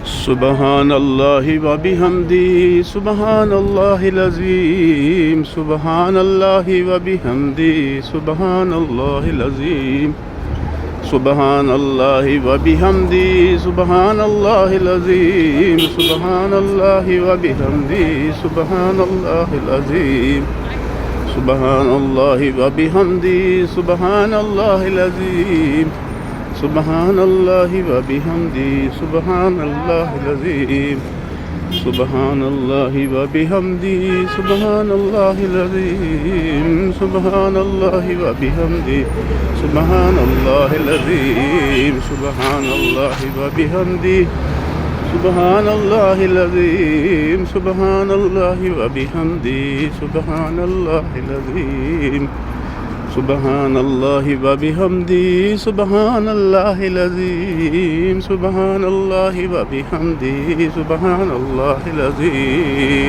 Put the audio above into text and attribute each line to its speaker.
Speaker 1: سبحان الله وبحمده سبحان الله العظيم سبحان الله وبحمده سبحان الله العظيم سبحان الله وبحمده سبحان الله العظيم سبحان الله وبحمده سبحان الله العظيم سبحان الله وبحمده سبحان الله العظيم سبحان الله وبحمده سبحان الله العظيم سبحان الله وبحمده سبحان الله العظيم سبحان الله وبحمده سبحان الله العظيم سبحان الله وبحمده سبحان الله العظيم سبحان الله وبحمده سبحان الله العظيم سبحان الله وبحمده سبحان الله العظيم سبحان الله وبحمده سبحان الله العظيم